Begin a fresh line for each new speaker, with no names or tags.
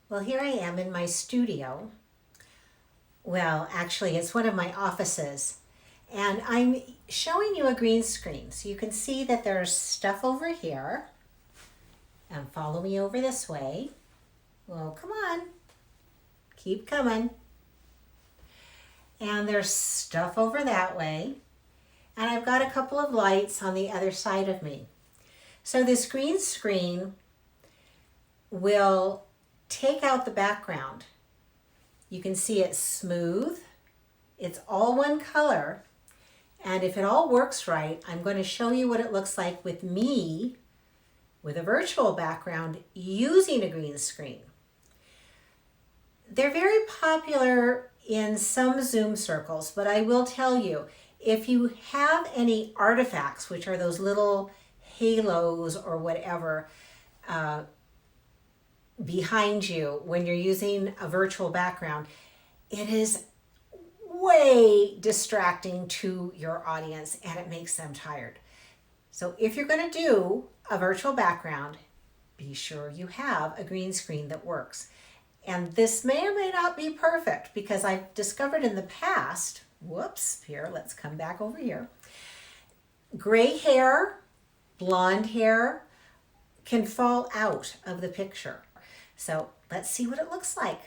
Well, here I am in my studio. Well, actually, it's one of my offices. And I'm showing you a green screen. So you can see that there's stuff over here. And follow me over this way. Well, come on. Keep coming. And there's stuff over that way. And I've got a couple of lights on the other side of me. So this green screen will take out the background. You can see it's smooth. It's all one color. And if it all works right, I'm going to show you what it looks like with me with a virtual background using a green screen. They're very popular in some Zoom circles, but I will tell you, if you have any artifacts, which are those little halos or whatever, behind you when you're using a virtual background, it is way distracting to your audience and it makes them tired. So if you're going to do a virtual background, be sure you have a green screen that works. And this may or may not be perfect because I've discovered in the past, here, let's come back over here. Gray hair, blonde hair can fall out of the picture. So let's see what it looks like.